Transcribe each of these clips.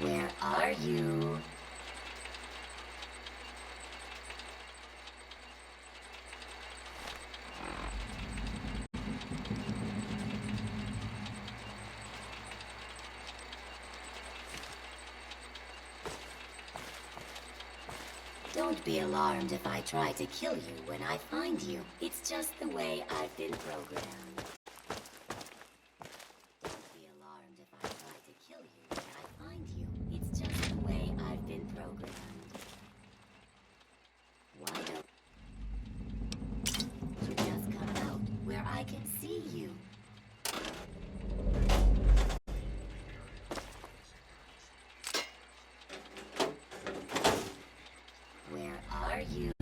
Where are you? Don't be alarmed if I try to kill you when I find you. It's just the way I've been programmed. Don't be alarmed if I try to kill you when I find you. It's just the way I've been programmed. Why don't you just come out where I can see you? Where are you?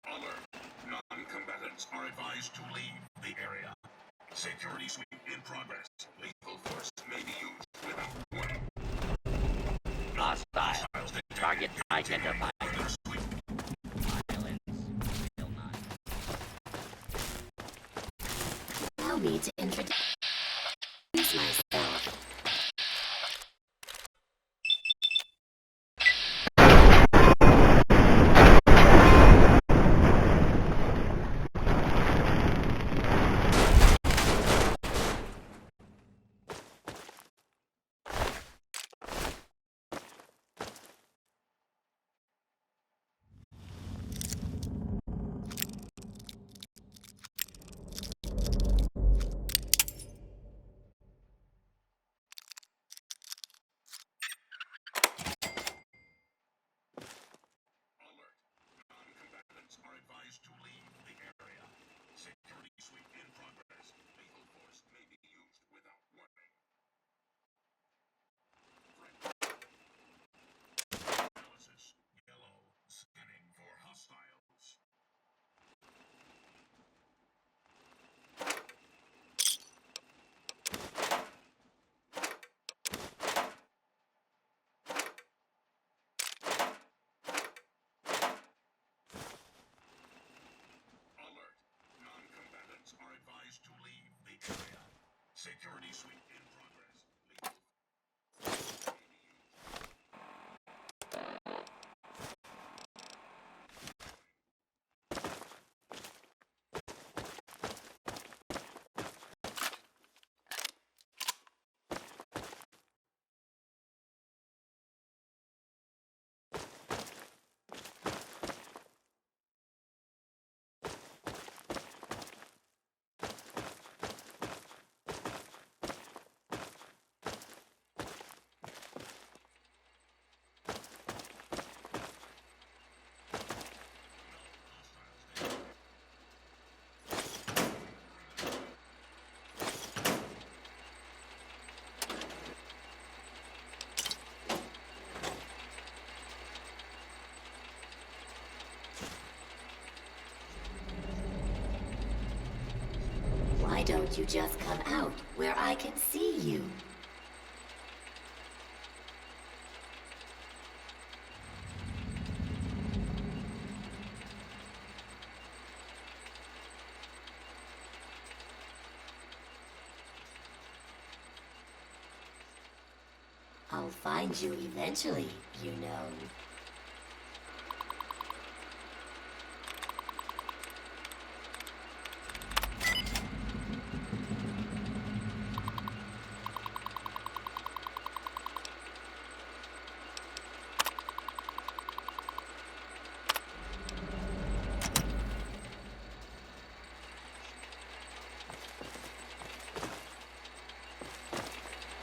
Alert. Non-combatants are advised to leave the area. Security sweep in progress. Lethal force may be used without warning. Hostile. Target identified. Further sweep. Violence will not. Allow me to introduce myself. Alert. Non-combatants are advised to leave the area. Security sweep in progress. Lethal force may be used without warning. Analysis. Yellow. Scanning for hostiles. Alert. Non-combatants are advised to leave the area. Security sweep in progress. Lethal force may be used. Why don't you just come out where I can see you? I'll find you eventually, you know.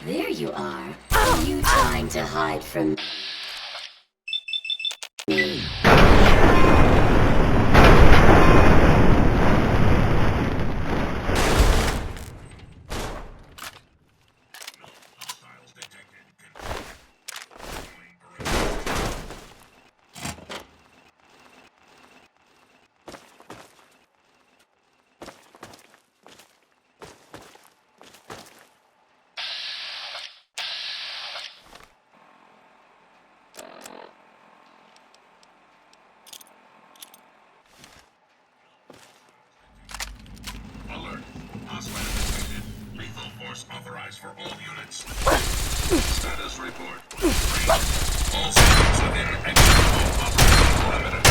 There you are. Are you trying to hide from me? Hostiles detected. Continuing perimeter. advised for all units. Status report. All systems within executable operational perimeter.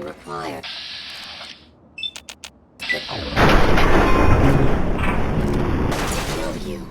require. To kill you.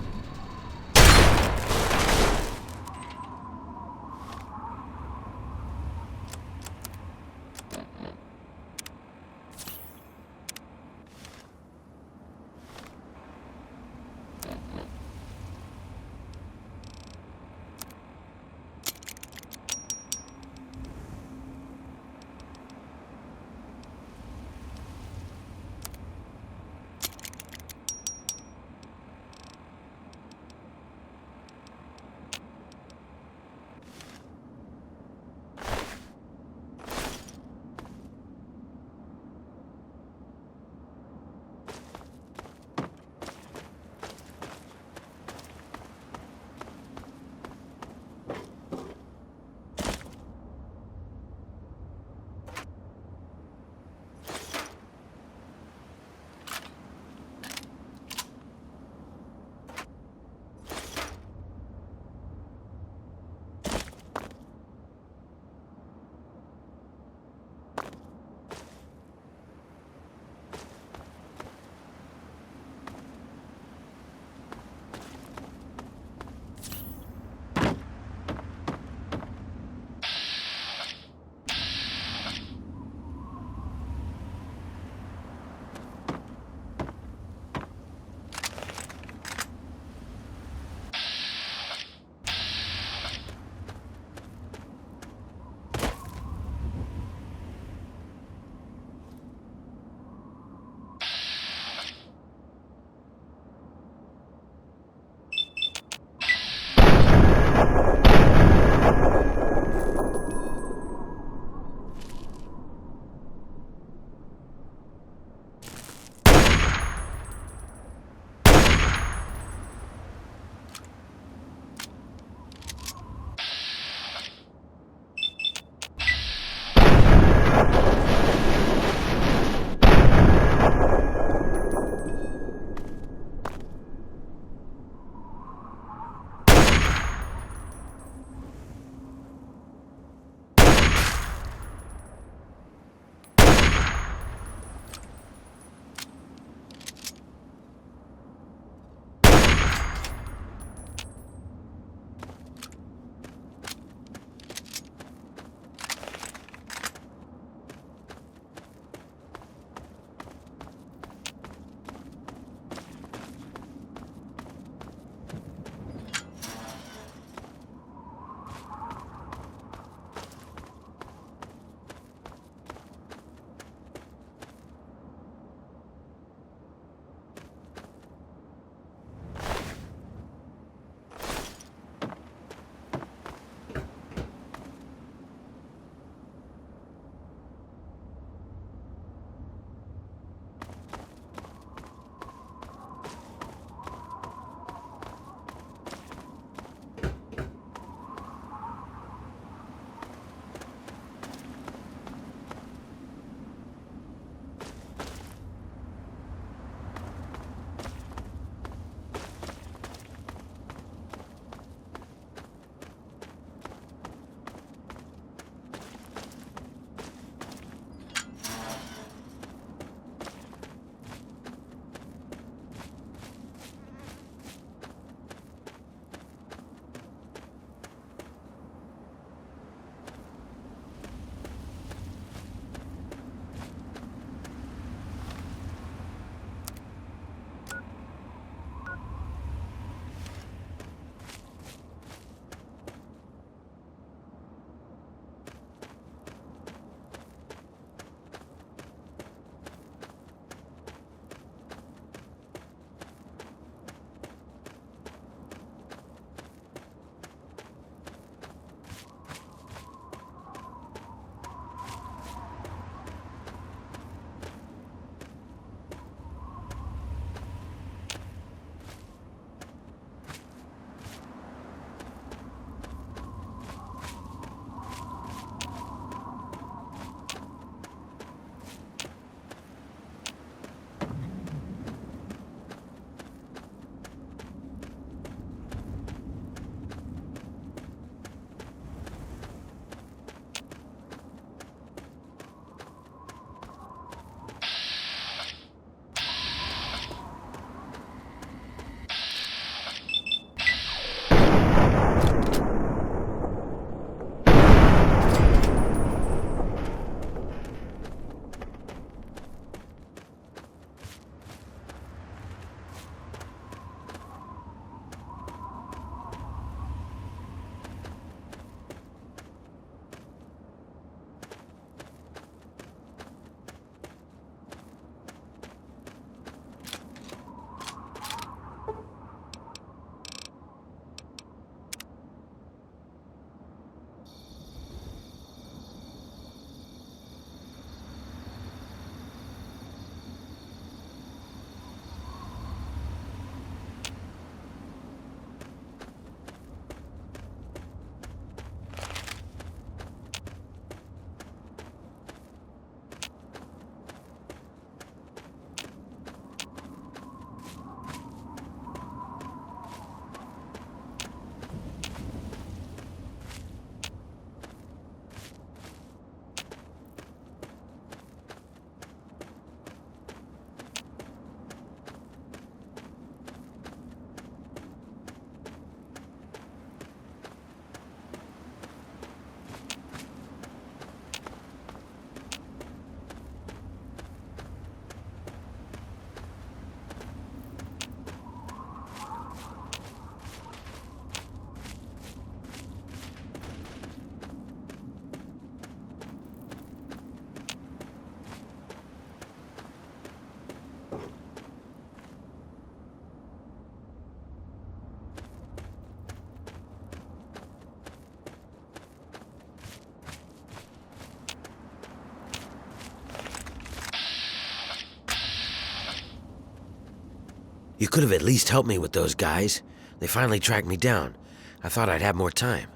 You could have at least helped me with those guys. They finally tracked me down. I thought I'd have more time.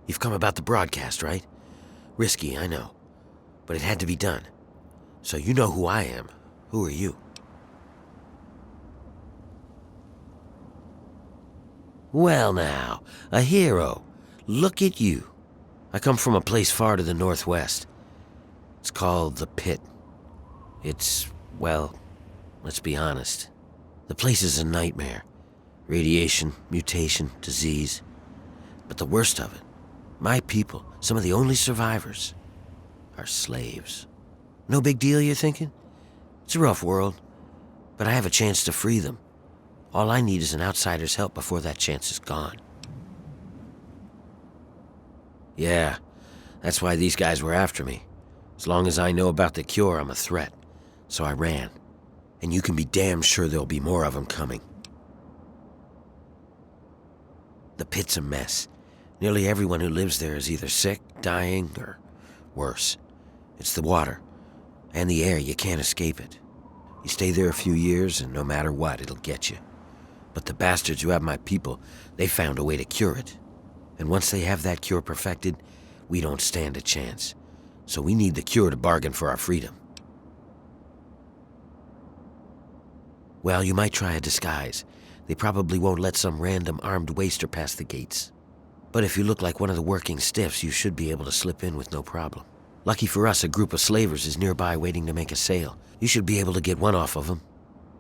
You've come about the broadcast, right? Risky, I know. But it had to be done. So you know who I am. Who are you? Well now, a hero. Look at you. I come from a place far to the northwest. It's called the Pit. It's, well, let's be honest. The place is a nightmare. Radiation, mutation, disease. But the worst of it, my people, some of the only survivors, are slaves. No big deal, you're thinking? It's a rough world, but I have a chance to free them. All I need is an outsider's help before that chance is gone. Yeah, that's why these guys were after me. As long as I know about the cure, I'm a threat. So I ran. And you can be damn sure there'll be more of them coming. The Pit's a mess. Nearly everyone who lives there is either sick, dying, or worse. It's the water and the air. You can't escape it. You stay there a few years, and no matter what, it'll get you. But the bastards who have my people, they found a way to cure it. And once they have that cure perfected, we don't stand a chance. So we need the cure to bargain for our freedom. Well, you might try a disguise. They probably won't let some random armed waster pass the gates. But if you look like one of the working stiffs, you should be able to slip in with no problem. Lucky for us, a group of slavers is nearby waiting to make a sale. You should be able to get one off of them.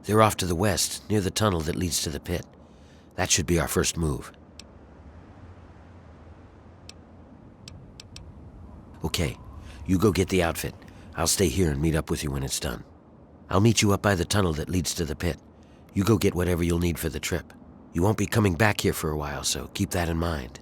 They're off to the west, near the tunnel that leads to the pit. That should be our first move. Okay, you go get the outfit. I'll stay here and meet up with you when it's done. I'll meet you up by the tunnel that leads to the pit. You go get whatever you'll need for the trip. You won't be coming back here for a while, so keep that in mind.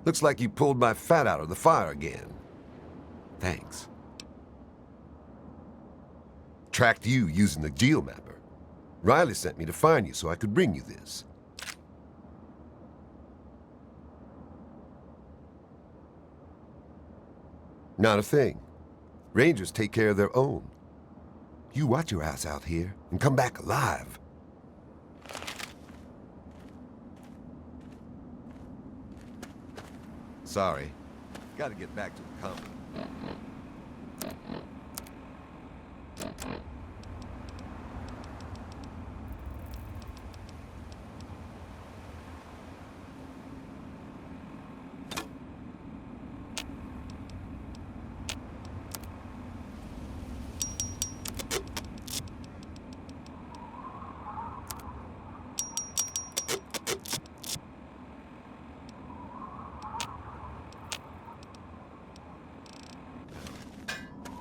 Looks like you pulled my fat out of the fire again. Thanks. Tracked you using the geomapper. Riley sent me to find you so I could bring you this. Not a thing. Rangers take care of their own. You watch your ass out here and come back alive. Sorry. Gotta get back to the company.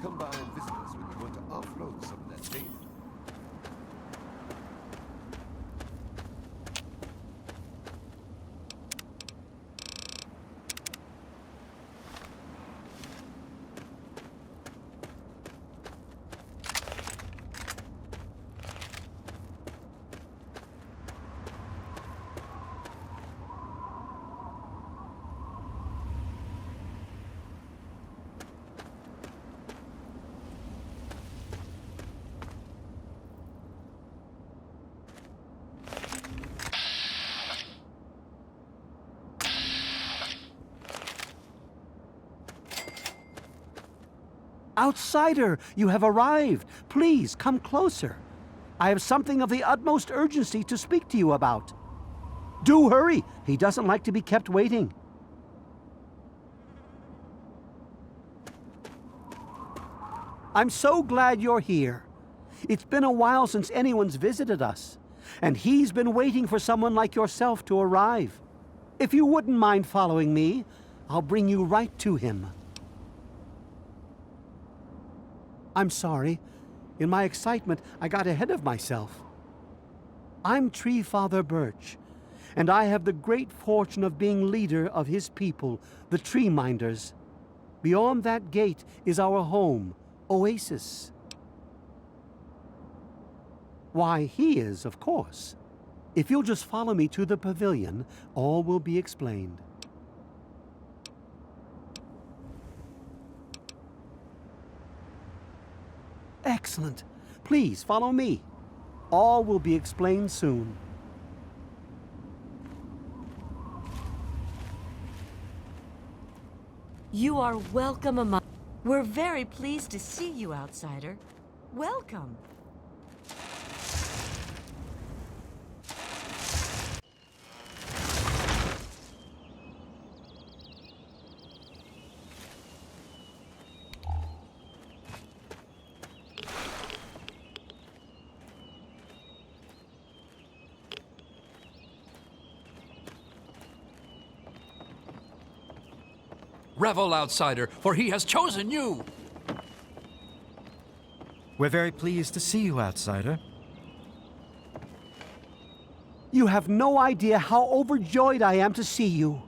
Come by and visit us when you want to offload some of that data. Outsider, you have arrived. Please, come closer. I have something of the utmost urgency to speak to you about. Do hurry. He doesn't like to be kept waiting. I'm so glad you're here. It's been a while since anyone's visited us, and he's been waiting for someone like yourself to arrive. If you wouldn't mind following me, I'll bring you right to him. I'm sorry. In my excitement, I got ahead of myself. I'm Tree Father Birch, and I have the great fortune of being leader of his people, the Tree Minders. Beyond that gate is our home, Oasis. Why, he is, of course. If you'll just follow me to the pavilion, all will be explained. Excellent. Please follow me. All will be explained soon. You are welcome among... We're very pleased to see you, outsider. Welcome. Revel, outsider, for he has chosen you! We're very pleased to see you, outsider. You have no idea how overjoyed I am to see you.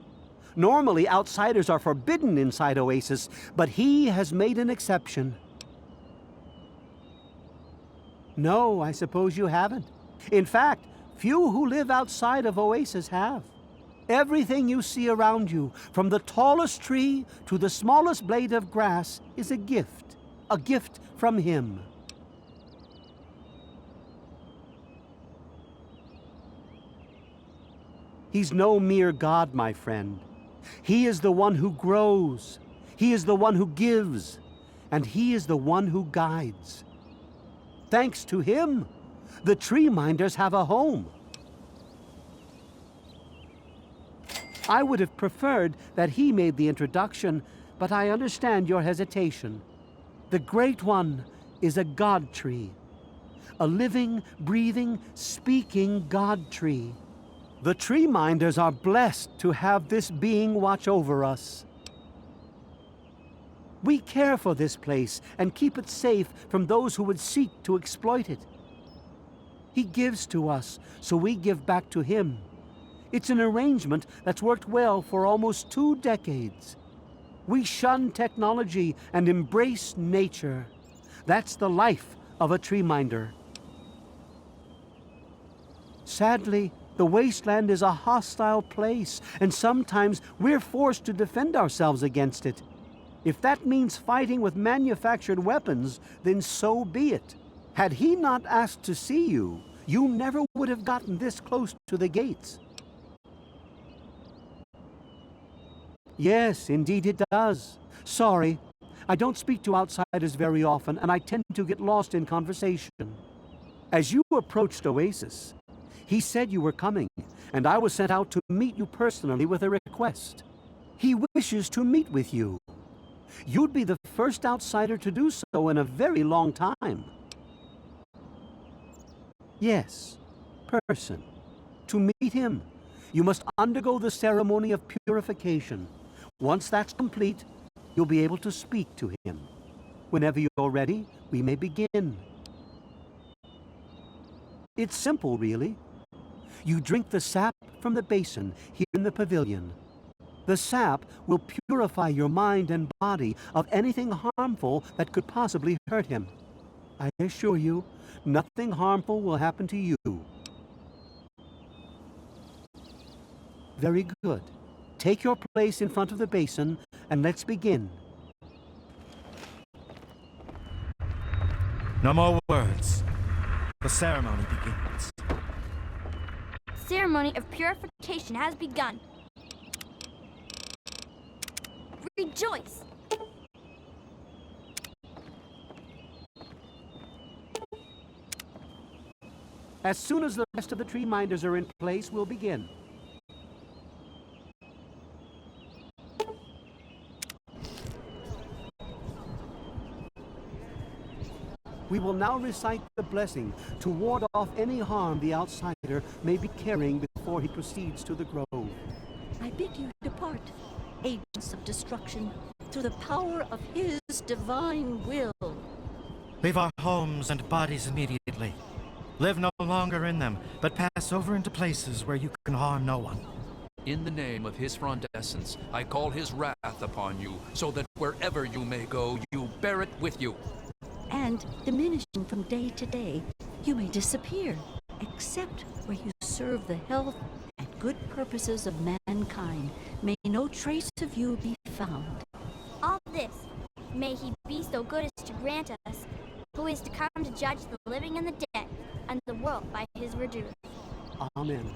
Normally, outsiders are forbidden inside Oasis, but he has made an exception. No, I suppose you haven't. In fact, few who live outside of Oasis have. Everything you see around you, from the tallest tree to the smallest blade of grass, is a gift from him. He's no mere god, my friend. He is the one who grows. He is the one who gives. And he is the one who guides. Thanks to him, the Tree Minders have a home. I would have preferred that he made the introduction, but I understand your hesitation. The Great One is a God tree. A living, breathing, speaking God tree. The Tree Minders are blessed to have this being watch over us. We care for this place and keep it safe from those who would seek to exploit it. He gives to us, so we give back to him. It's an arrangement that's worked well for almost 2 decades. We shun technology and embrace nature. That's the life of a tree minder. Sadly, the wasteland is a hostile place, and sometimes we're forced to defend ourselves against it. If that means fighting with manufactured weapons, then so be it. Had he not asked to see you, you never would have gotten this close to the gates. Yes, indeed it does. Sorry, I don't speak to outsiders very often, and I tend to get lost in conversation. As you approached Oasis, he said you were coming, and I was sent out to meet you personally with a request. He wishes to meet with you. You'd be the first outsider to do so in a very long time. Yes, person. To meet him, you must undergo the ceremony of purification. Once that's complete, you'll be able to speak to him. Whenever you're ready, we may begin. It's simple, really. You drink the sap from the basin here in the pavilion. The sap will purify your mind and body of anything harmful that could possibly hurt him. I assure you, nothing harmful will happen to you. Very good. Take your place in front of the basin, and let's begin. No more words. The ceremony begins. Ceremony of purification has begun. Rejoice! As soon as the rest of the tree minders are in place, we'll begin. We will now recite the blessing to ward off any harm the outsider may be carrying before he proceeds to the grove. I bid you depart, agents of destruction, through the power of his divine will. Leave our homes and bodies immediately. Live no longer in them, but pass over into places where you can harm no one. In the name of his front essence, I call his wrath upon you, so that wherever you may go, you bear it with you. And, diminishing from day to day, you may disappear, except where you serve the health and good purposes of mankind. May no trace of you be found. All this, may he be so good as to grant us, who is to come to judge the living and the dead, and the world by his reduce. Amen.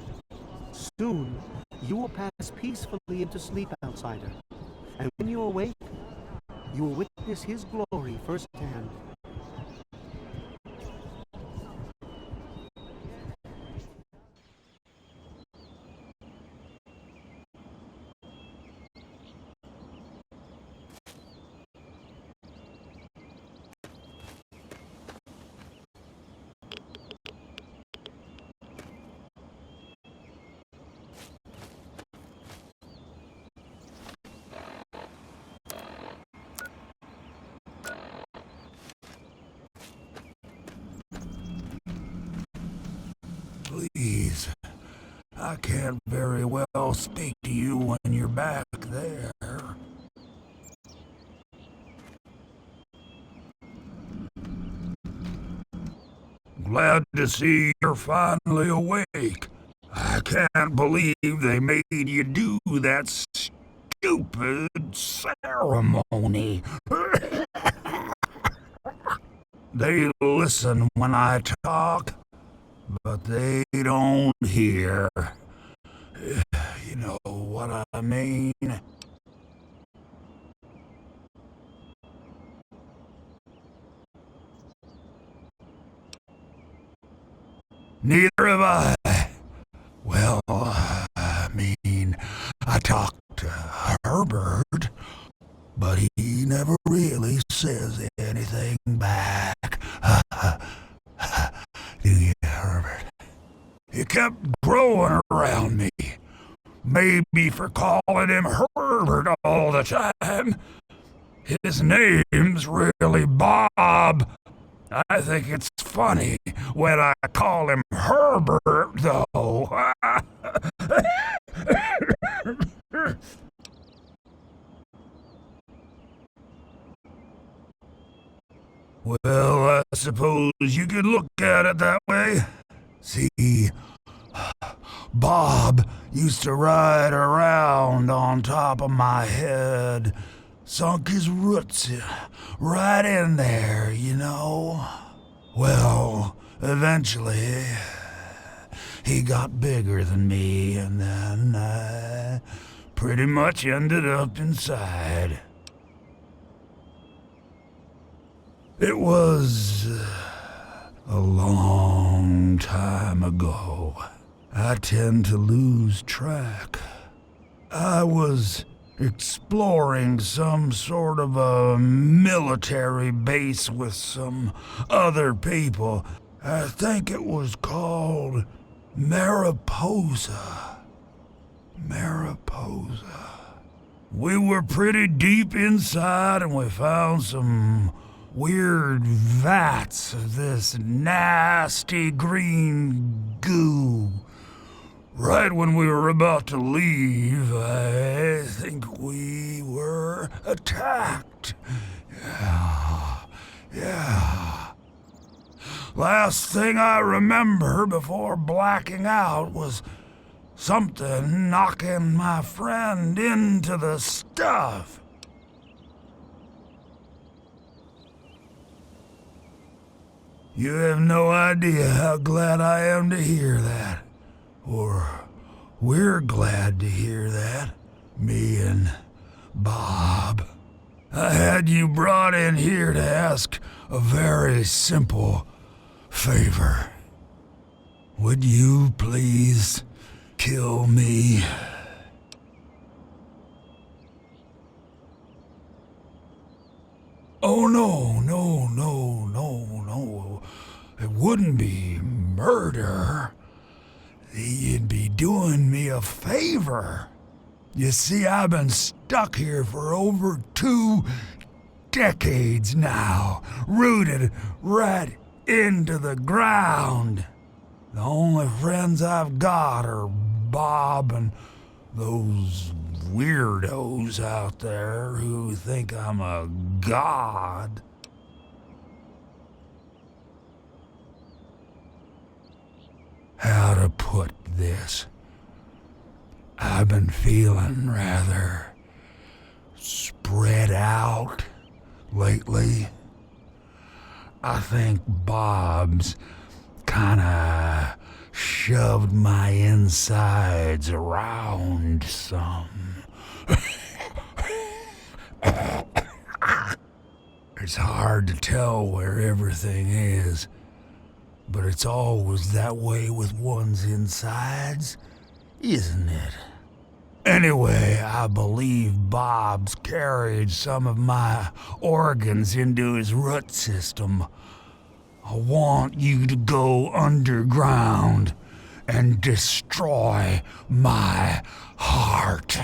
Soon, you will pass peacefully into sleep, outsider. And when you awake, you will witness his glory firsthand. Please, I can't very well speak to you when you're back there. Glad to see you're finally awake. I can't believe they made you do that stupid ceremony. They listen when I talk, but they don't hear. You know what I mean? Neither have I. Well, I mean, I talked to Herbert, but he never really says anything back. Do you, Herbert? He kept growing around me. Maybe for calling him Herbert all the time. His name's really Bob. I think it's funny when I call him Herbert, though. Well, I suppose you could look at it that way. See, Bob used to ride around on top of my head, sunk his roots right in there, you know. Well, eventually, he got bigger than me, and then I pretty much ended up inside. It was a long time ago. I tend to lose track. I was exploring some sort of a military base with some other people. I think it was called Mariposa. Mariposa. We were pretty deep inside and we found some weird vats of this nasty green goo. Right when we were about to leave, I think we were attacked. Yeah. Last thing I remember before blacking out was something knocking my friend into the stuff. You have no idea how glad I am to hear that. Or we're glad to hear that. Me and Bob. I had you brought in here to ask a very simple favor. Would you please kill me? Oh, no. It wouldn't be murder. You'd be doing me a favor. You see, I've been stuck here for over 2 decades now, rooted right into the ground. The only friends I've got are Bob and those weirdos out there who think I'm a god. How to put this? I've been feeling rather spread out lately. I think Bob's kinda shoved my insides around some. It's hard to tell where everything is, but it's always that way with one's insides, isn't it? Anyway, I believe Bob's carried some of my organs into his root system. I want you to go underground and destroy my heart.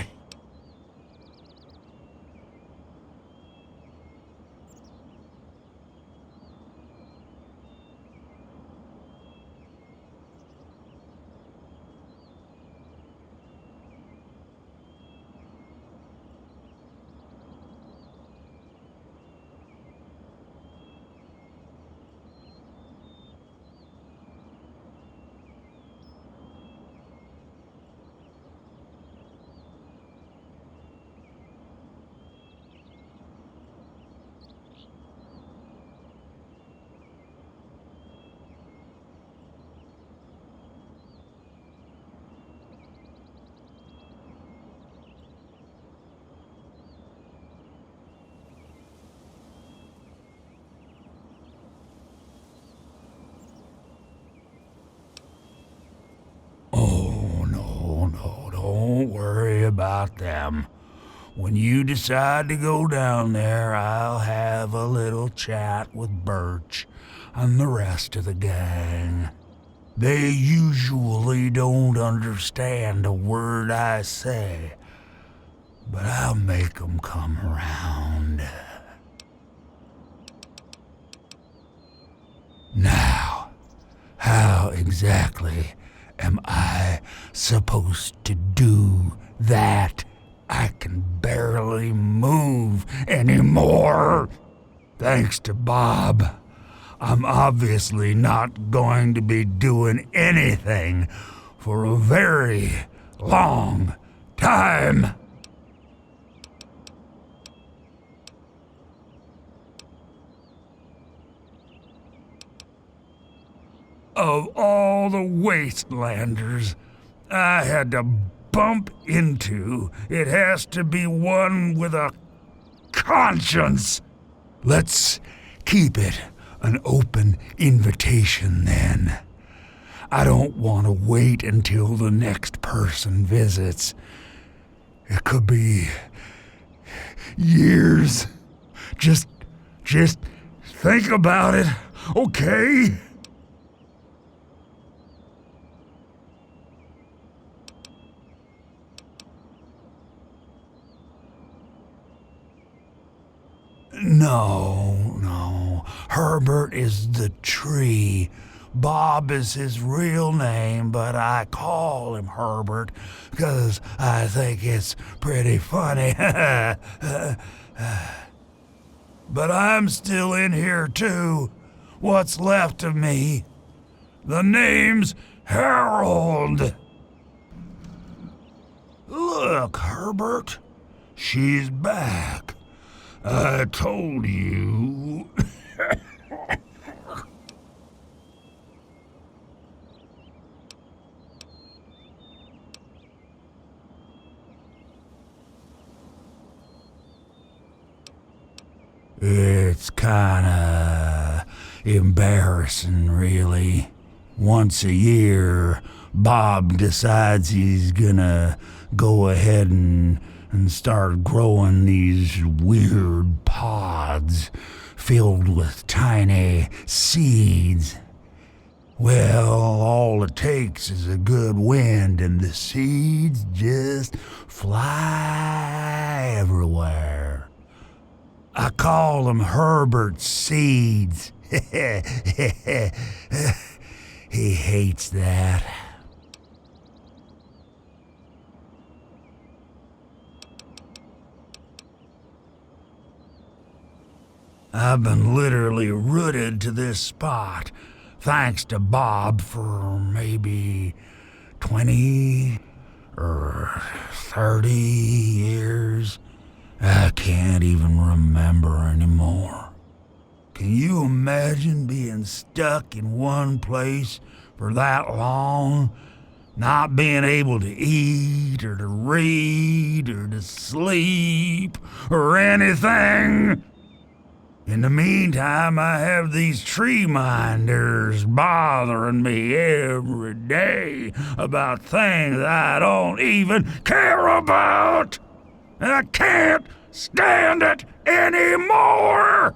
Don't worry about them. When you decide to go down there, I'll have a little chat with Birch and the rest of the gang. They usually don't understand a word I say, but I'll make them come around. Now, how exactly am I supposed to do that? I can barely move anymore. Thanks to Bob, I'm obviously not going to be doing anything for a very long time. Of all the wastelanders I had to bump into, it has to be one with a conscience. Let's keep it an open invitation then. I don't want to wait until the next person visits. It could be years. Just think about it, okay? No. Herbert is the tree. Bob is his real name, but I call him Herbert because I think it's pretty funny. But I'm still in here too. What's left of me? The name's Harold. Look, Herbert. She's back. I told you. It's kinda embarrassing, really. Once a year, Bob decides he's gonna go ahead and start growing these weird pods filled with tiny seeds. Well, all it takes is a good wind and the seeds just fly everywhere. I call them Herbert seeds. He hates that. I've been literally rooted to this spot, thanks to Bob, for maybe 20 or 30 years. I can't even remember anymore. Can you imagine being stuck in one place for that long? Not being able to eat or to read or to sleep or anything? In the meantime, I have these tree minders bothering me every day about things I don't even care about. And I can't stand it anymore!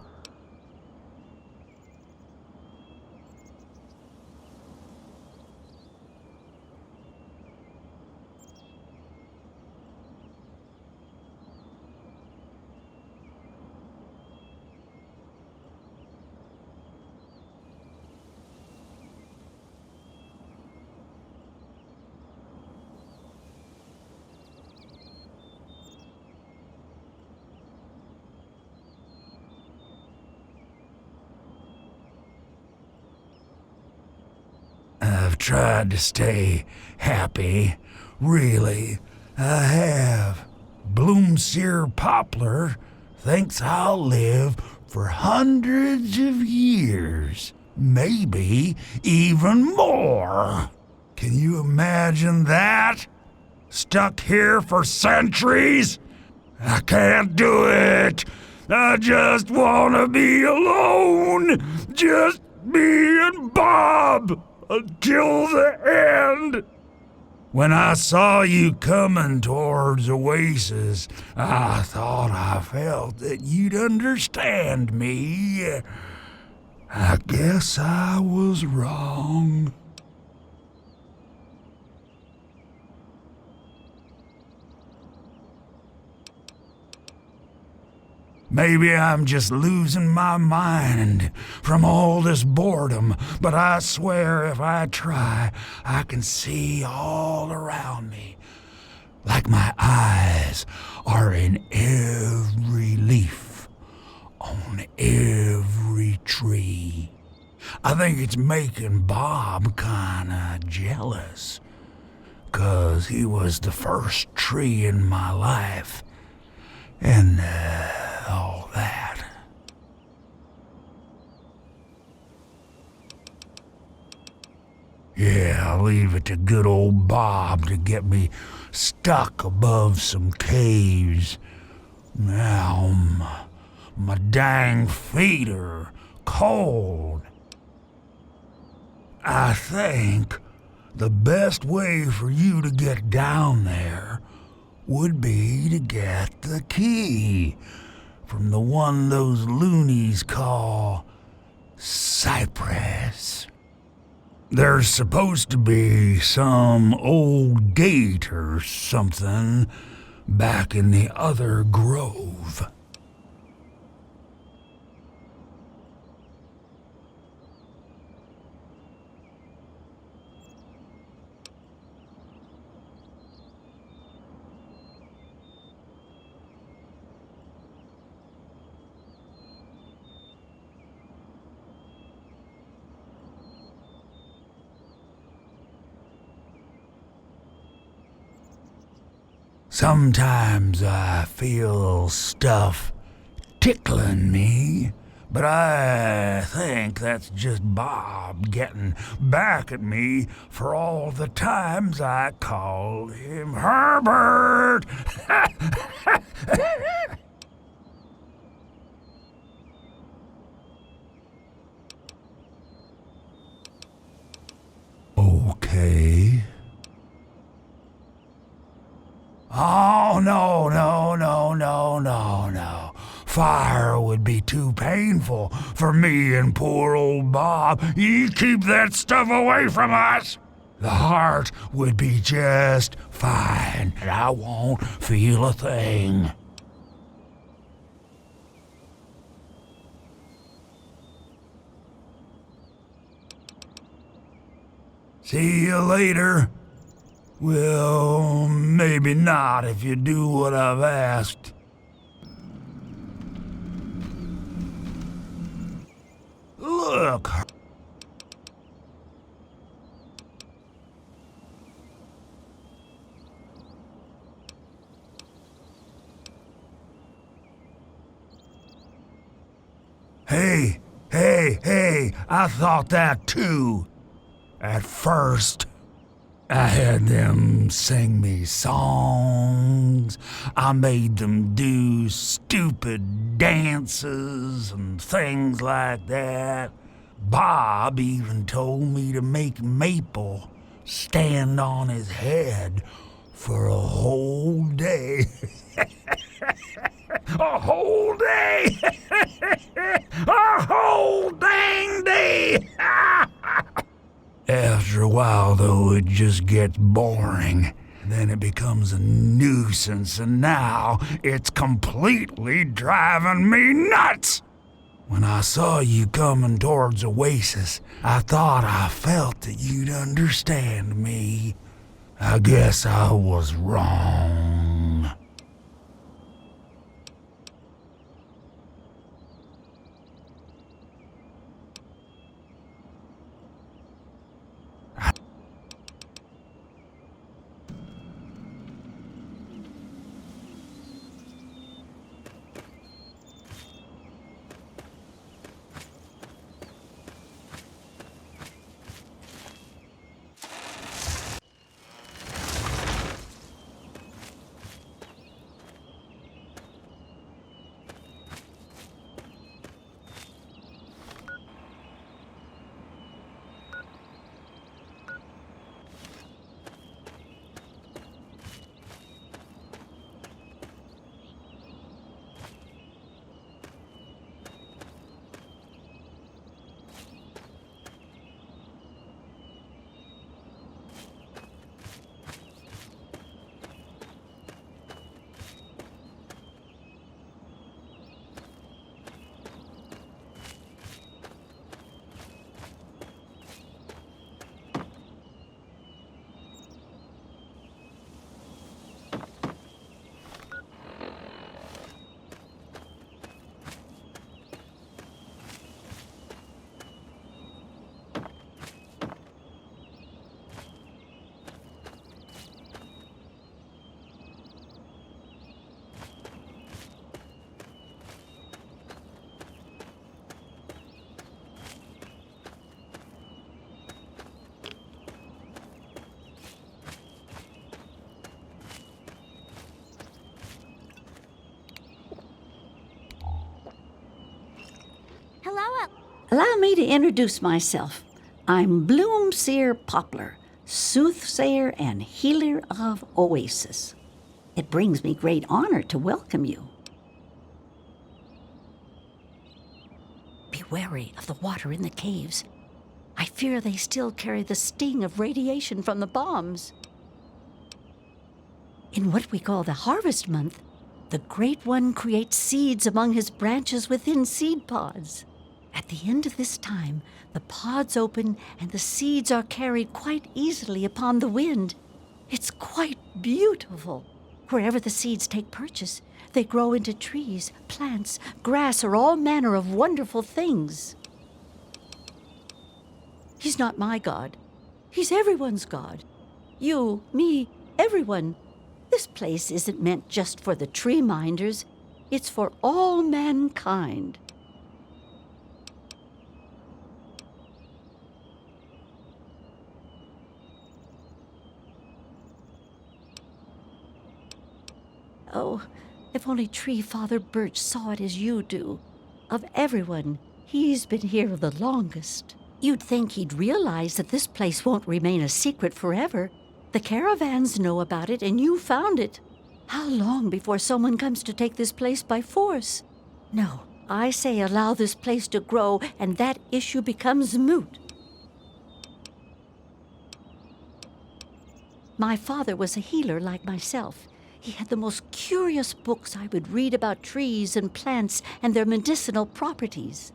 I've tried to stay happy, really, I have. Bloomseer Poplar thinks I'll live for hundreds of years, maybe even more. Can you imagine that? Stuck here for centuries? I can't do it. I just want to be alone. Just me and Bob. Until the end. When I saw you coming towards Oasis, I thought I felt that you'd understand me. I guess I was wrong. Maybe I'm just losing my mind from all this boredom, but I swear if I try, I can see all around me. Like my eyes are in every leaf, on every tree. I think it's making Bob kinda jealous, 'cause he was the first tree in my life, and all that. Yeah, I'll leave it to good old Bob to get me stuck above some caves. Now, my dang feet are cold. I think the best way for you to get down there would be to get the key from the one those loonies call Cypress. There's supposed to be some old gate or something back in the other grove. Sometimes I feel stuff tickling me, but I think that's just Bob getting back at me for all the times I called him Herbert. Okay. Oh, no. Fire would be too painful for me and poor old Bob. You keep that stuff away from us. The heart would be just fine, and I won't feel a thing. See you later. Well, maybe not if you do what I've asked. Look. Hey, I thought that too. At first. I had them sing me songs. I made them do stupid dances and things like that. Bob even told me to make Maple stand on his head for a whole day. A whole day! A whole dang day! After a while, though, it just gets boring. Then it becomes a nuisance, and now it's completely driving me nuts! When I saw you coming towards Oasis, I thought I felt that you'd understand me. I guess I was wrong. Allow me to introduce myself. I'm Bloomseer Poplar, soothsayer and healer of Oasis. It brings me great honor to welcome you. Be wary of the water in the caves. I fear they still carry the sting of radiation from the bombs. In what we call the harvest month, the Great One creates seeds among his branches within seed pods. At the end of this time, the pods open and the seeds are carried quite easily upon the wind. It's quite beautiful. Wherever the seeds take purchase, they grow into trees, plants, grass, or all manner of wonderful things. He's not my God. He's everyone's God. You, me, everyone. This place isn't meant just for the tree minders. It's for all mankind. Oh, if only Tree Father Birch saw it as you do. Of everyone, he's been here the longest. You'd think he'd realize that this place won't remain a secret forever. The caravans know about it, and you found it. How long before someone comes to take this place by force? No, I say allow this place to grow, and that issue becomes moot. My father was a healer like myself. He had the most curious books I would read about trees and plants and their medicinal properties.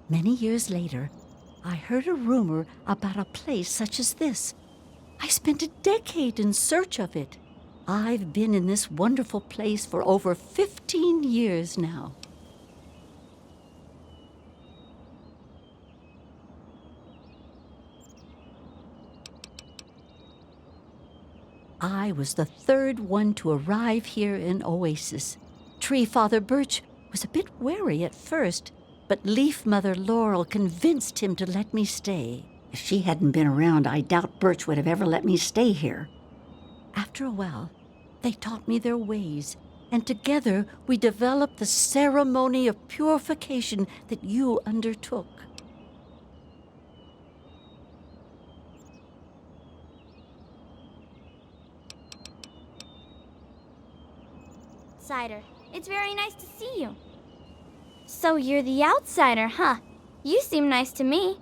Many years later, I heard a rumor about a place such as this. I spent a decade in search of it. I've been in this wonderful place for over 15 years now. I was the third one to arrive here in Oasis. Tree Father Birch was a bit wary at first, but Leaf Mother Laurel convinced him to let me stay. If she hadn't been around, I doubt Birch would have ever let me stay here. After a while, they taught me their ways, and together we developed the ceremony of purification that you undertook. Outsider. It's very nice to see you. So you're the outsider, huh? You seem nice to me.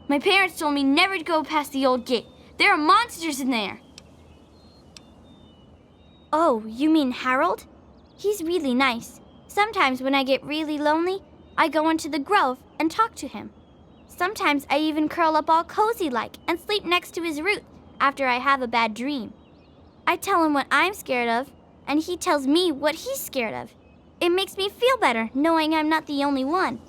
My parents told me never to go past the old gate. There are monsters in there. Oh, you mean Harold? He's really nice. Sometimes when I get really lonely, I go into the grove and talk to him. Sometimes I even curl up all cozy-like and sleep next to his root after I have a bad dream. I tell him what I'm scared of, and he tells me what he's scared of. It makes me feel better knowing I'm not the only one.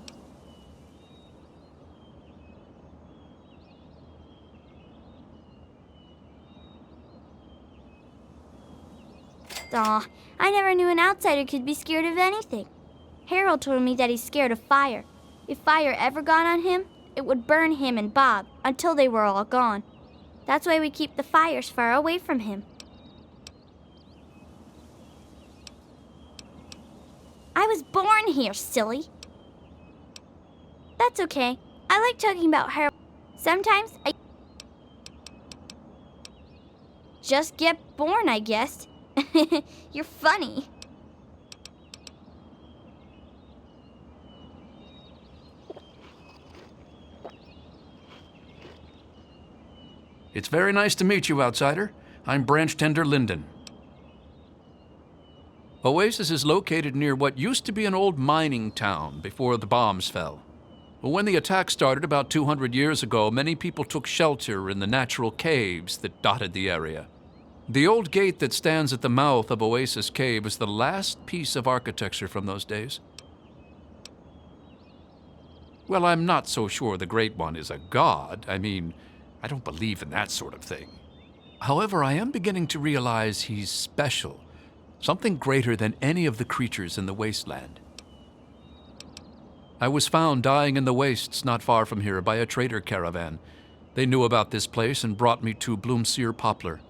Aw, I never knew an outsider could be scared of anything. Harold told me that he's scared of fire. If fire ever got on him, it would burn him and Bob until they were all gone. That's why we keep the fires far away from him. I was born here, silly. That's okay. I like talking about Harold. Sometimes I just get born, I guess. You're funny. It's very nice to meet you, outsider. I'm Branch Tender Linden. Oasis is located near what used to be an old mining town before the bombs fell. When the attack started about 200 years ago, many people took shelter in the natural caves that dotted the area. The old gate that stands at the mouth of Oasis Cave is the last piece of architecture from those days. Well, I'm not so sure the Great One is a god. I mean, I don't believe in that sort of thing. However, I am beginning to realize he's special, something greater than any of the creatures in the wasteland. I was found dying in the wastes not far from here by a trader caravan. They knew about this place and brought me to Bloomseer Poplar.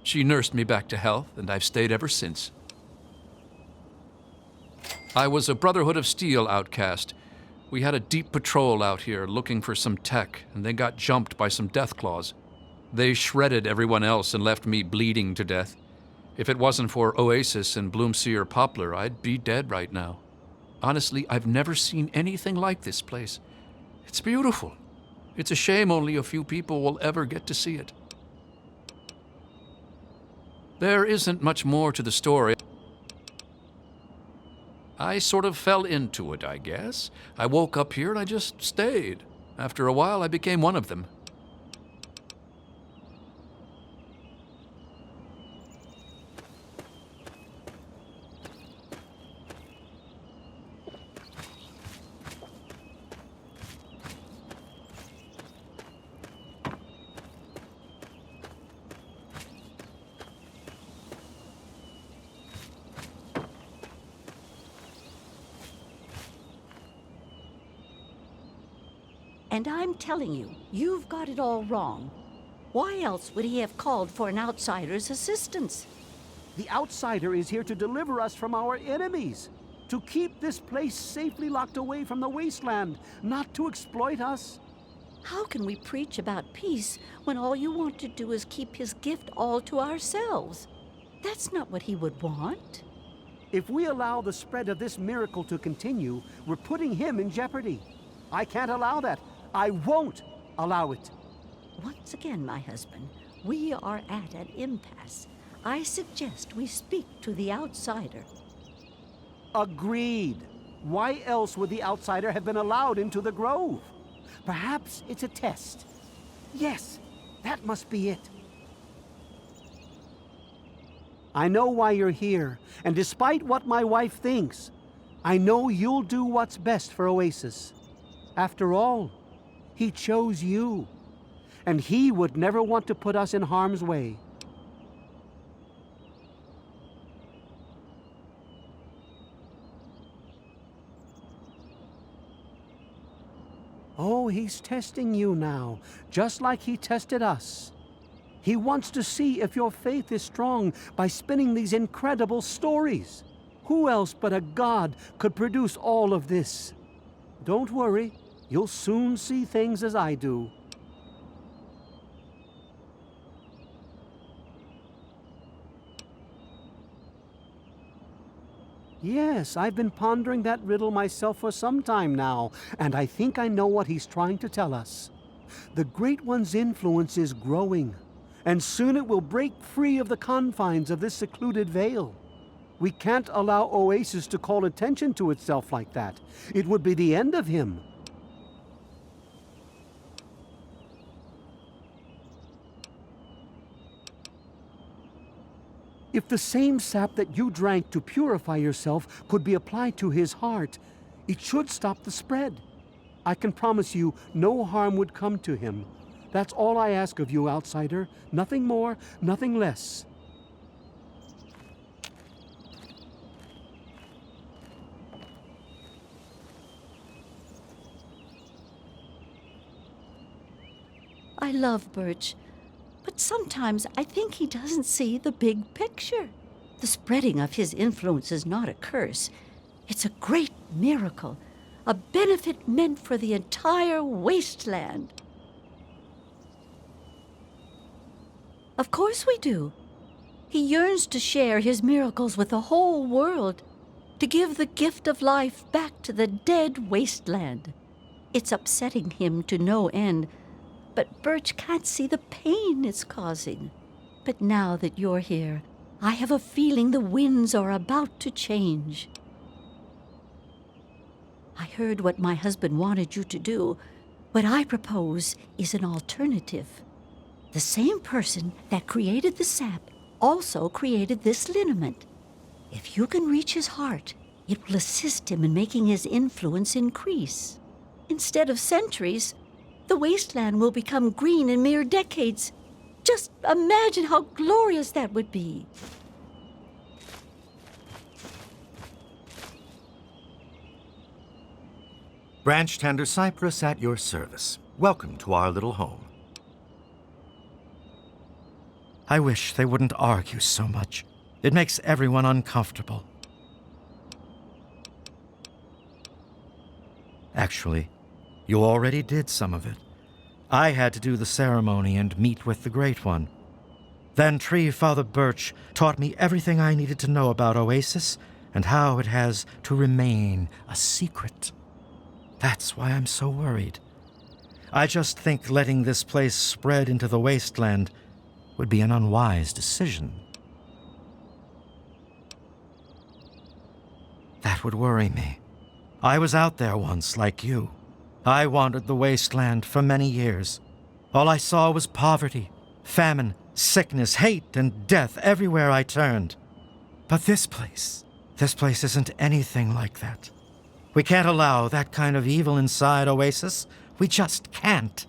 She nursed me back to health, and I've stayed ever since. I was a Brotherhood of Steel outcast. We had a deep patrol out here looking for some tech, and they got jumped by some Deathclaws. They shredded everyone else and left me bleeding to death. If it wasn't for Oasis and Bloomseer Poplar, I'd be dead right now. Honestly, I've never seen anything like this place. It's beautiful. It's a shame only a few people will ever get to see it. There isn't much more to the story. I sort of fell into it, I guess. I woke up here and I just stayed. After a while, I became one of them. And I'm telling you, you've got it all wrong. Why else would he have called for an outsider's assistance? The outsider is here to deliver us from our enemies, to keep this place safely locked away from the wasteland, not to exploit us. How can we preach about peace when all you want to do is keep his gift all to ourselves? That's not what he would want. If we allow the spread of this miracle to continue, we're putting him in jeopardy. I can't allow that. I won't allow it. Once again, my husband, we are at an impasse. I suggest we speak to the outsider. Agreed. Why else would the outsider have been allowed into the grove? Perhaps it's a test. Yes, that must be it. I know why you're here, and despite what my wife thinks, I know you'll do what's best for Oasis. After all, he chose you, and he would never want to put us in harm's way. Oh, he's testing you now, just like he tested us. He wants to see if your faith is strong by spinning these incredible stories. Who else but a god could produce all of this? Don't worry. You'll soon see things as I do. Yes, I've been pondering that riddle myself for some time now, and I think I know what he's trying to tell us. The Great One's influence is growing, and soon it will break free of the confines of this secluded vale. We can't allow Oasis to call attention to itself like that. It would be the end of him. If the same sap that you drank to purify yourself could be applied to his heart, it should stop the spread. I can promise you no harm would come to him. That's all I ask of you, outsider. Nothing more, nothing less. I love Birch, but sometimes I think he doesn't see the big picture. The spreading of his influence is not a curse. It's a great miracle, a benefit meant for the entire wasteland. Of course we do. He yearns to share his miracles with the whole world, to give the gift of life back to the dead wasteland. It's upsetting him to no end, but Birch can't see the pain it's causing. But now that you're here, I have a feeling the winds are about to change. I heard what my husband wanted you to do. What I propose is an alternative. The same person that created the sap also created this liniment. If you can reach his heart, it will assist him in making his influence increase. Instead of centuries, the wasteland will become green in mere decades. Just imagine how glorious that would be. Branch Tender Cypress at your service. Welcome to our little home. I wish they wouldn't argue so much. It makes everyone uncomfortable. Actually, you already did some of it. I had to do the ceremony and meet with the Great One. Then Tree Father Birch taught me everything I needed to know about Oasis and how it has to remain a secret. That's why I'm so worried. I just think letting this place spread into the wasteland would be an unwise decision. That would worry me. I was out there once, like you. I wandered the wasteland for many years. All I saw was poverty, famine, sickness, hate, and death everywhere I turned. But this place isn't anything like that. We can't allow that kind of evil inside Oasis. We just can't.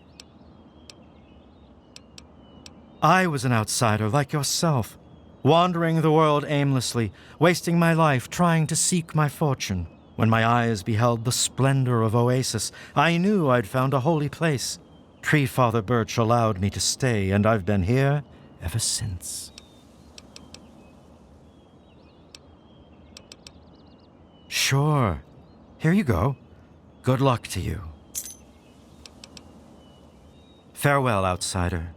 I was an outsider like yourself, wandering the world aimlessly, wasting my life trying to seek my fortune. When my eyes beheld the splendor of Oasis, I knew I'd found a holy place. Tree Father Birch allowed me to stay, and I've been here ever since. Sure. Here you go. Good luck to you. Farewell, outsider.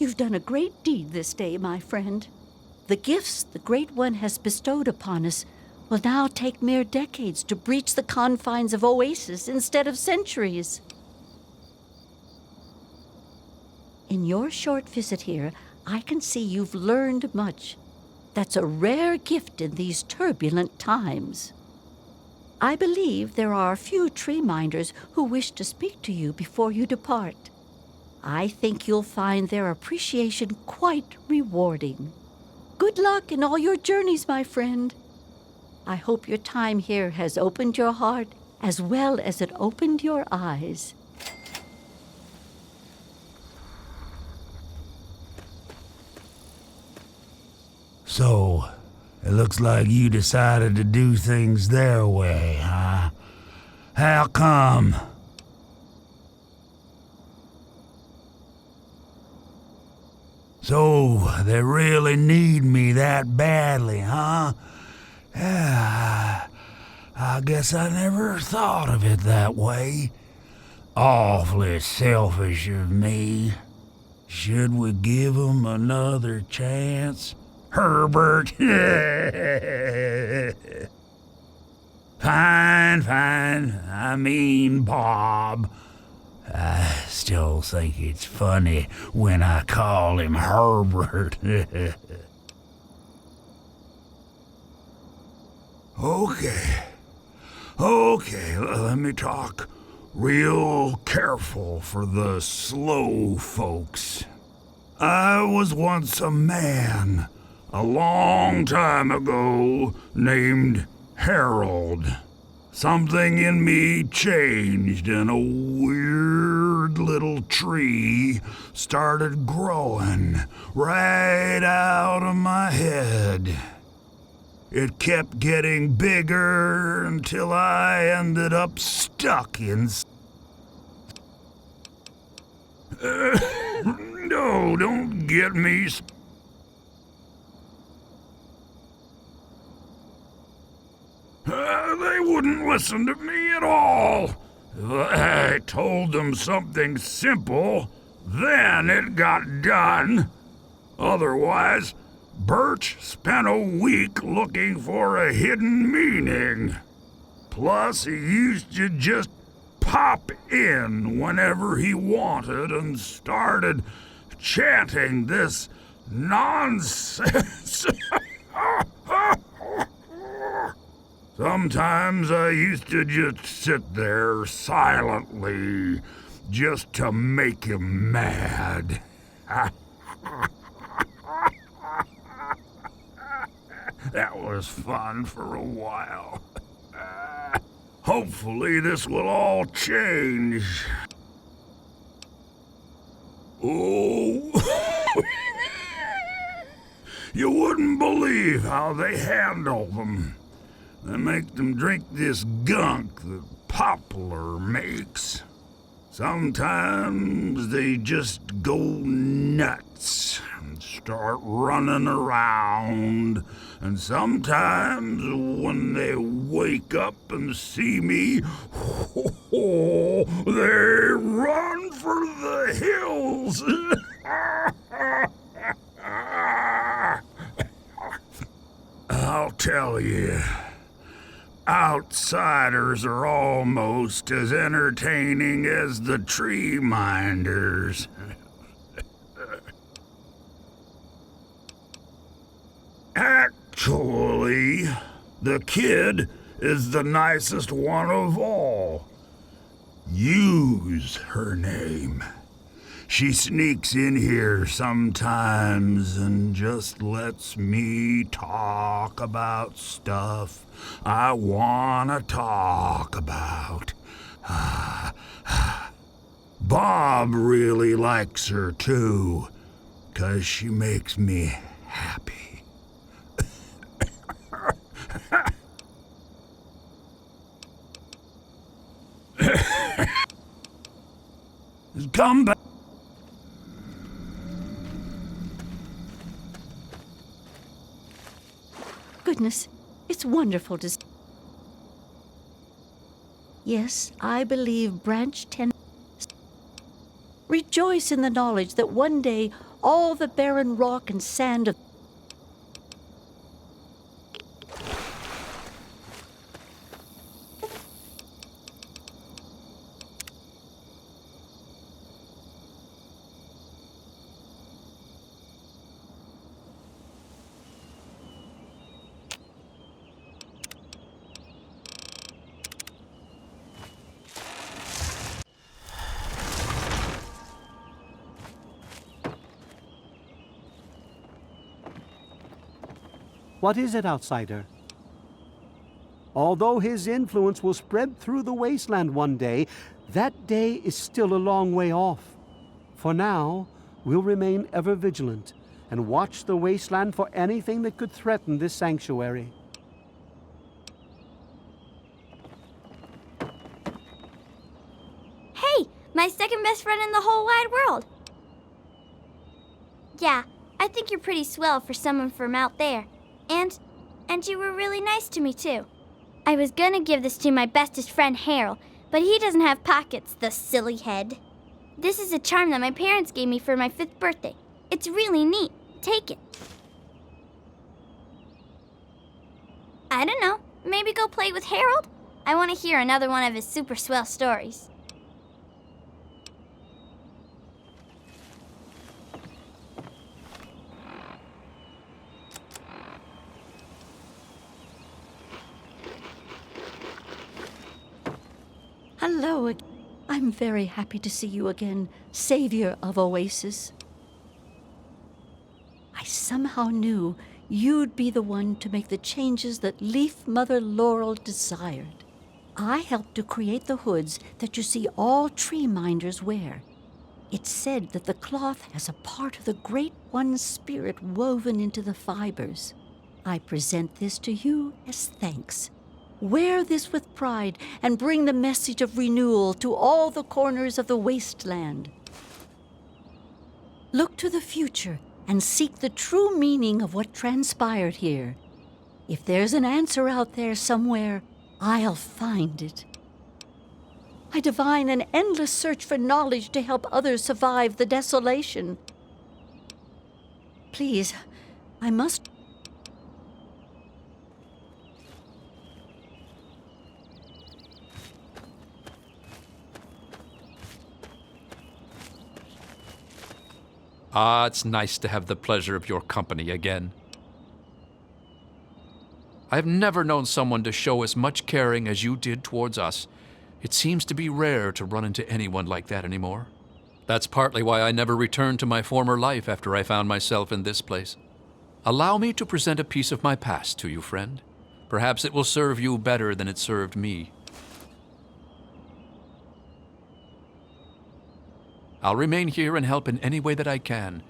You've done a great deed this day, my friend. The gifts the Great One has bestowed upon us will now take mere decades to breach the confines of Oasis instead of centuries. In your short visit here, I can see you've learned much. That's a rare gift in these turbulent times. I believe there are a few tree minders who wish to speak to you before you depart. I think you'll find their appreciation quite rewarding. Good luck in all your journeys, my friend. I hope your time here has opened your heart as well as it opened your eyes. So, it looks like you decided to do things their way, huh? How come? So, they really need me that badly, huh? Yeah, I guess I never thought of it that way. Awfully selfish of me. Should we give 'em another chance? Herbert. Fine. I mean, Bob. I still think it's funny when I call him Herbert. Okay, let me talk real careful for the slow folks. I was once a man, a long time ago, named Harold. Something in me changed and a weird little tree started growing right out of my head. It kept getting bigger until I ended up stuck in... No, don't get me... They wouldn't listen to me at all. I told them something simple, then it got done. Otherwise, Birch spent a week looking for a hidden meaning. Plus, he used to just pop in whenever he wanted and started chanting this nonsense. Sometimes I used to just sit there silently, just to make him mad. That was fun for a while. Hopefully this will all change. Oh, you wouldn't believe how they handle them. They make them drink this gunk that Poplar makes. Sometimes they just go nuts and start running around. And sometimes when they wake up and see me, they run for the hills. I'll tell you. Outsiders are almost as entertaining as the tree minders. Actually, the kid is the nicest one of all. Use her name. She sneaks in here sometimes and just lets me talk about stuff I want to talk about. Bob really likes her too, 'cause she makes me happy. Come back. Goodness, it's wonderful to see. Yes, I believe Branch 10. Rejoice in the knowledge that one day all the barren rock and sand of What is it, outsider? Although his influence will spread through the wasteland one day, that day is still a long way off. For now, we'll remain ever vigilant and watch the wasteland for anything that could threaten this sanctuary. Hey, my second best friend in the whole wide world. Yeah, I think you're pretty swell for someone from out there. And you were really nice to me, too. I was gonna give this to my bestest friend, Harold, but he doesn't have pockets, the silly head. This is a charm that my parents gave me for my 5th birthday. It's really neat. Take it. I don't know. Maybe go play with Harold? I want to hear another one of his super swell stories. Hello. I'm very happy to see you again, savior of Oasis. I somehow knew you'd be the one to make the changes that Leaf Mother Laurel desired. I helped to create the hoods that you see all tree minders wear. It's said that the cloth has a part of the Great One's spirit woven into the fibers. I present this to you as thanks. Wear this with pride and bring the message of renewal to all the corners of the wasteland. Look to the future and seek the true meaning of what transpired here. If there's an answer out there somewhere, I'll find it. I divine an endless search for knowledge to help others survive the desolation. Please, I must... Ah, it's nice to have the pleasure of your company again. I have never known someone to show as much caring as you did towards us. It seems to be rare to run into anyone like that anymore. That's partly why I never returned to my former life after I found myself in this place. Allow me to present a piece of my past to you, friend. Perhaps it will serve you better than it served me. I'll remain here and help in any way that I can.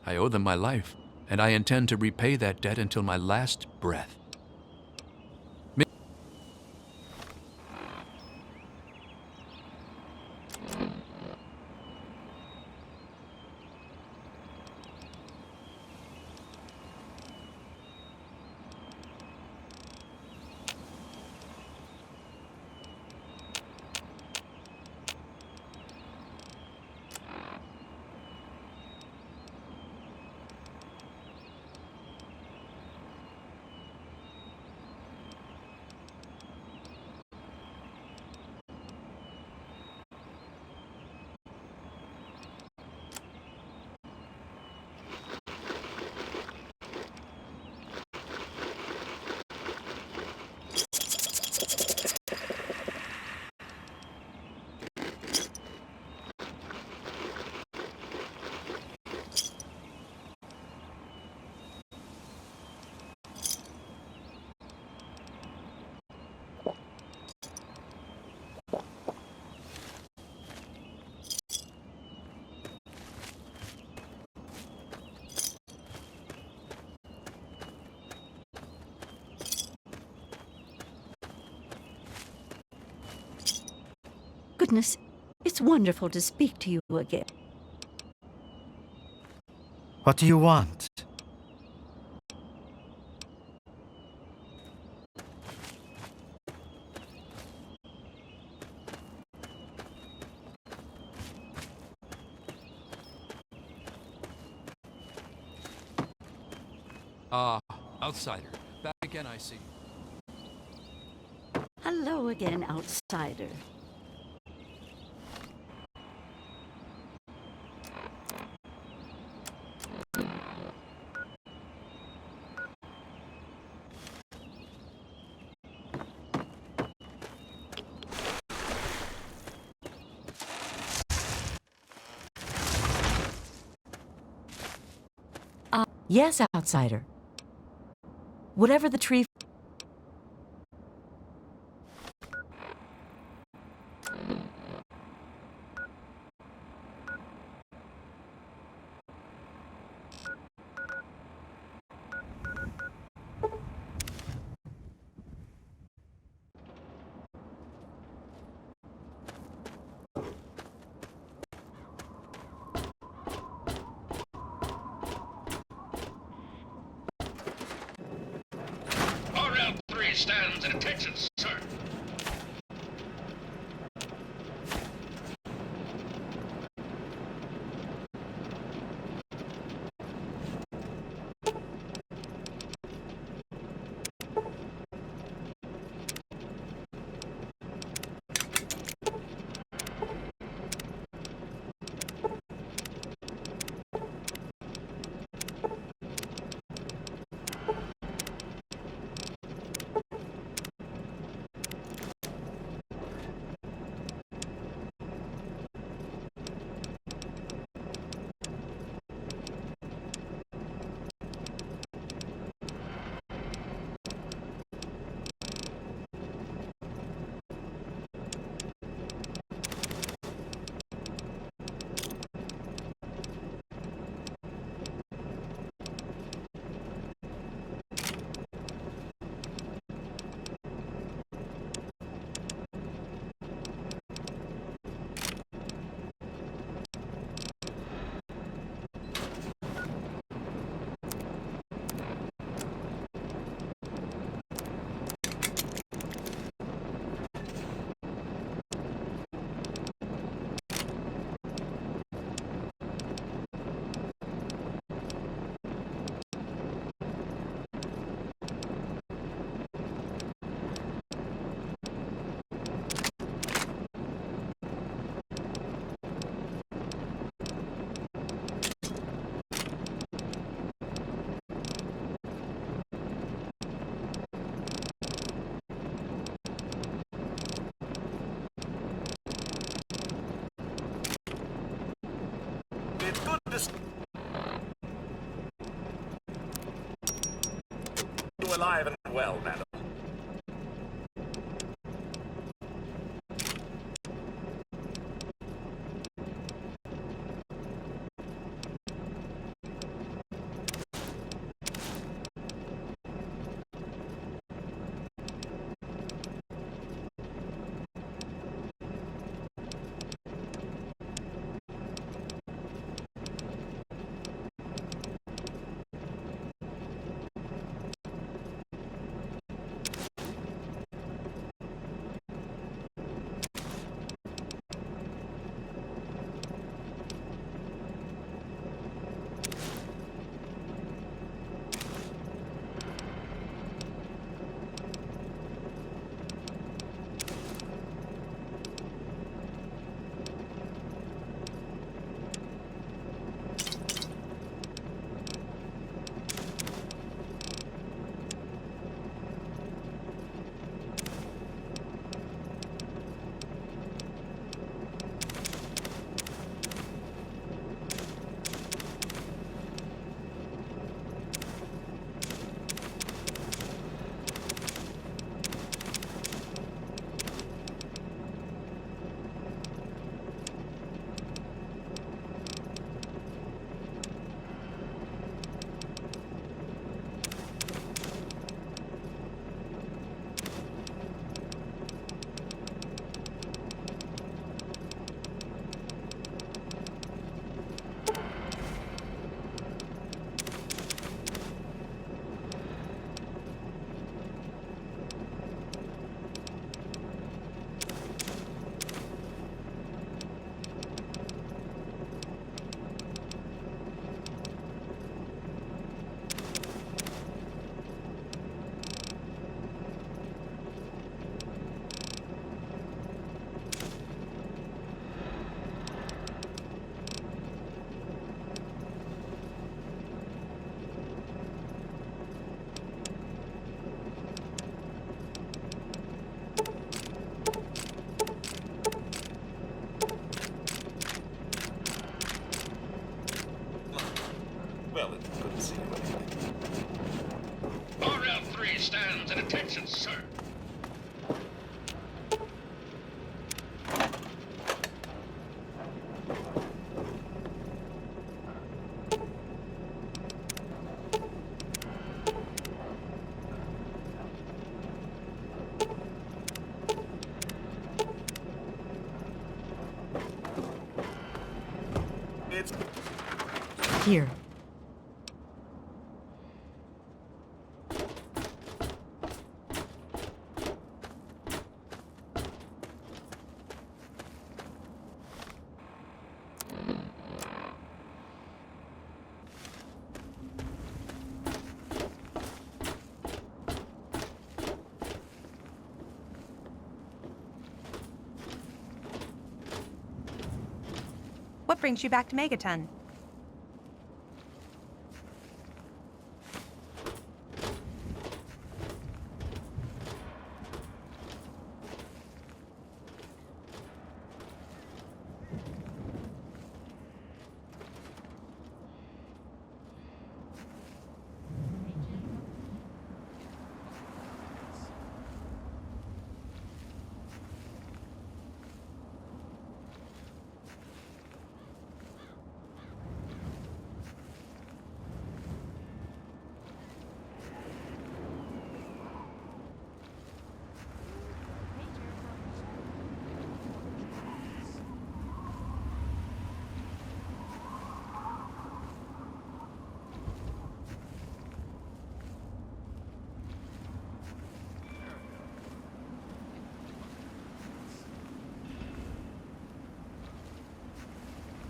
I owe them my life, and I intend to repay that debt until my last breath. Goodness, it's wonderful to speak to you again. What do you want? Outsider. Back again, I see. Hello again, outsider. Yes, outsider. Whatever the tree... RL3 stands at attention, sir. It's good to see you alive and well, madam. Please stand and attention, sir. Here. What brings you back to Megaton?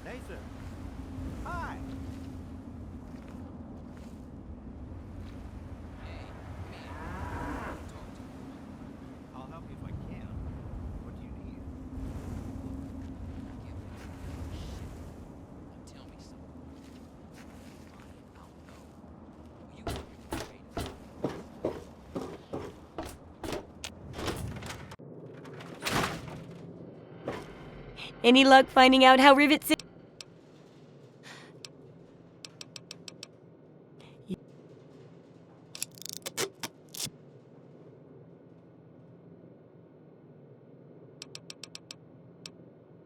Nathan! Hi! I'll help you if I can. What do you need? Tell me something. Any luck finding out how Rivet City...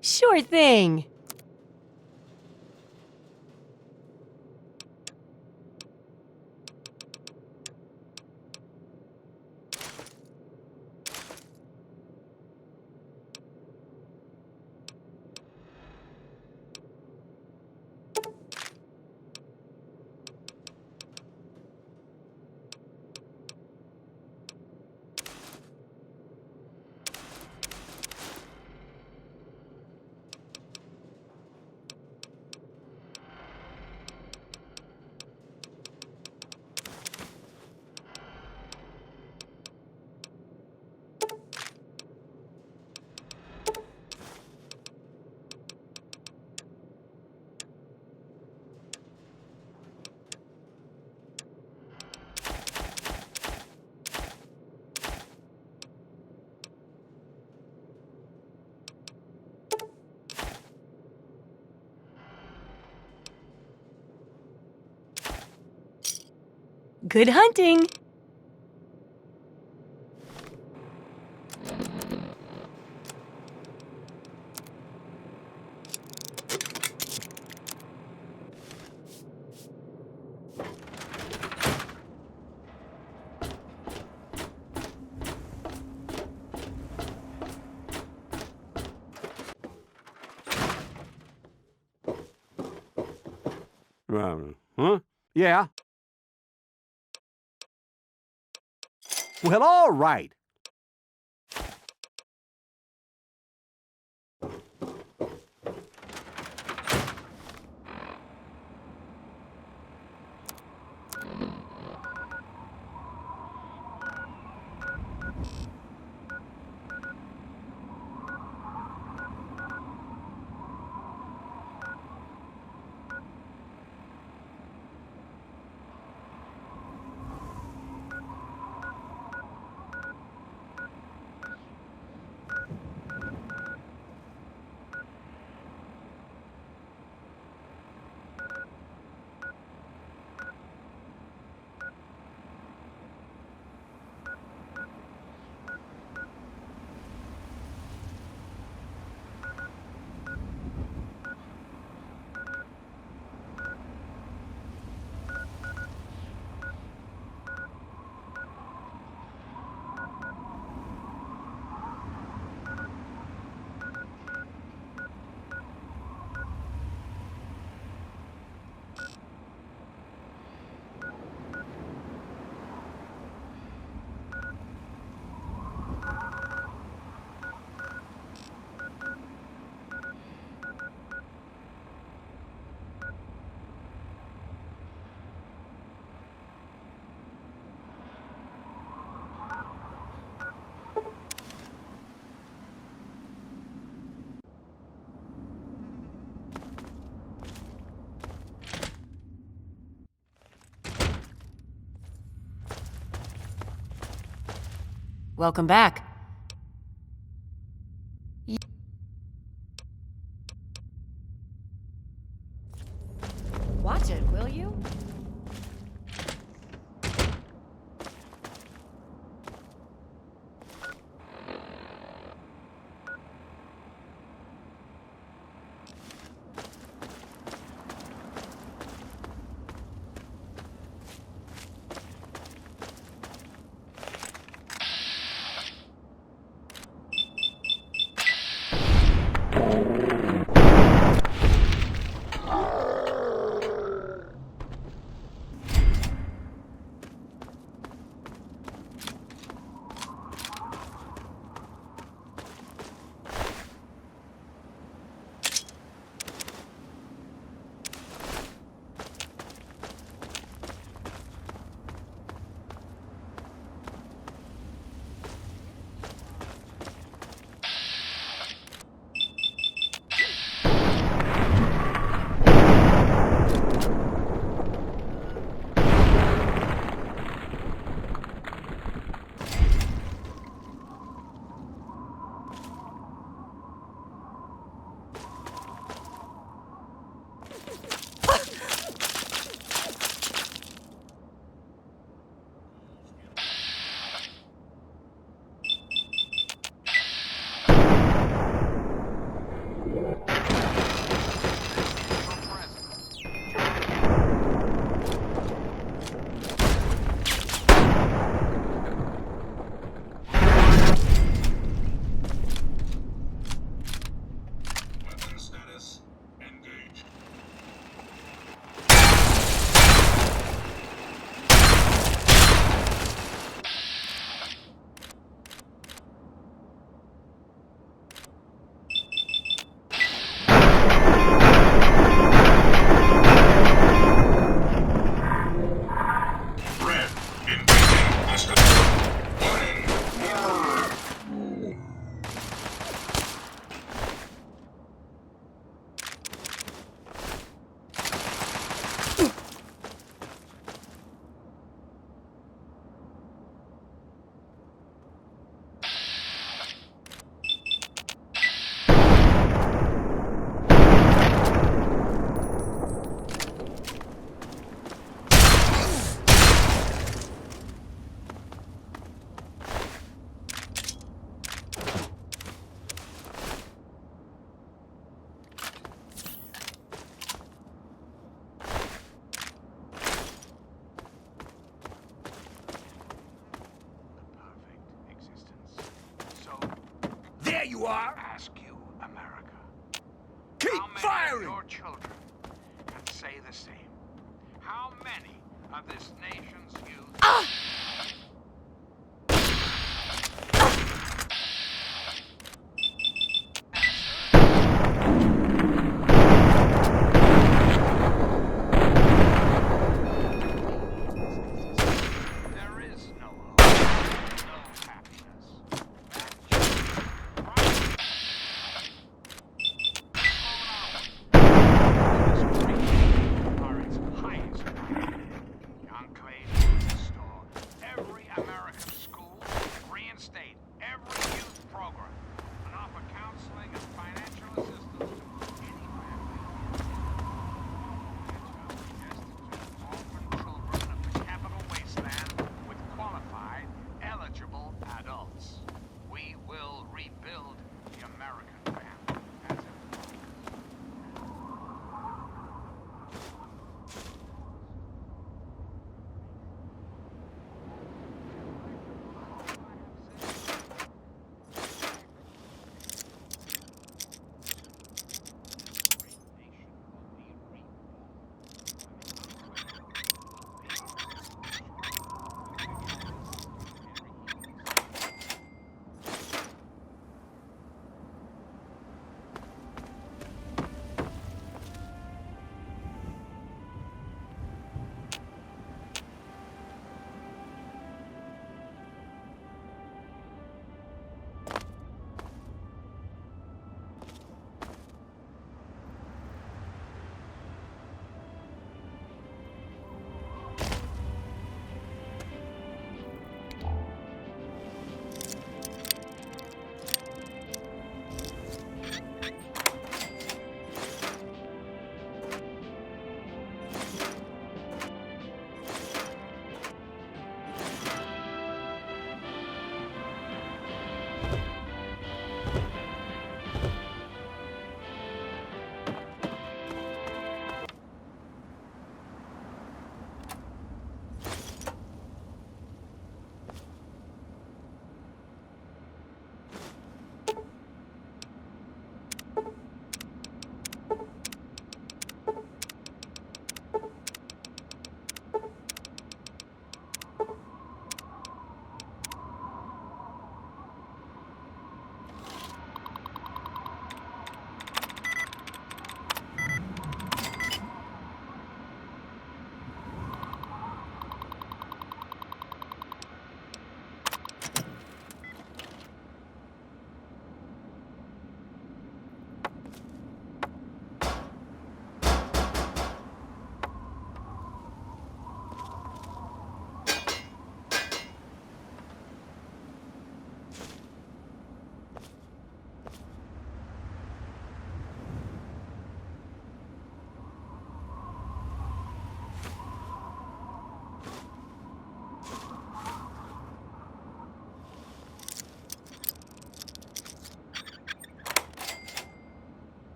Sure thing. Good hunting! Huh? Yeah? Well, all right. Welcome back. Watch it, will you? There you are! Ask you, America. Keep how many firing! Of your children can say the same? How many of this nation's youth... There is no hope, no happiness. Are its highest value. The Enclave will restore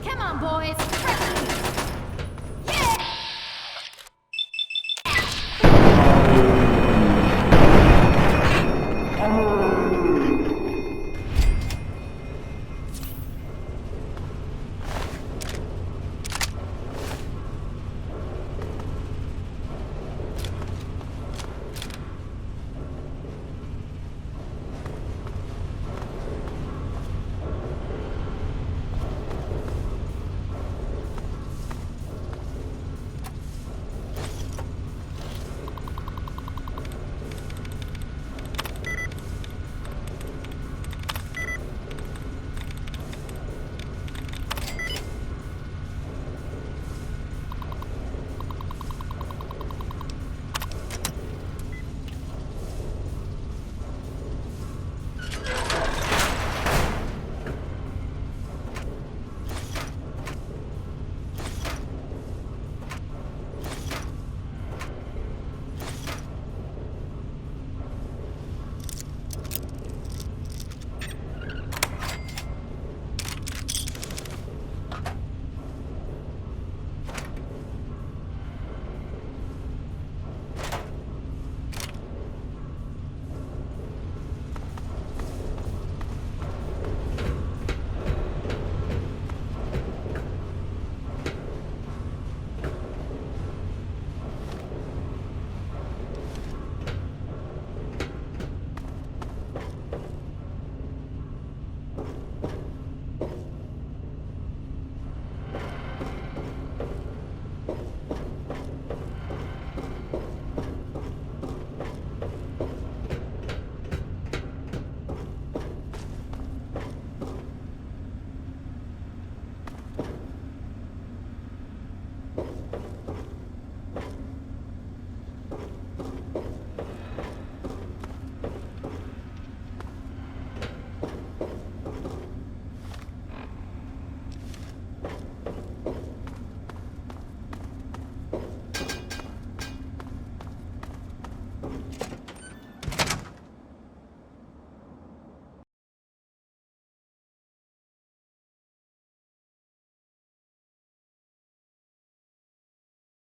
Come on, boys.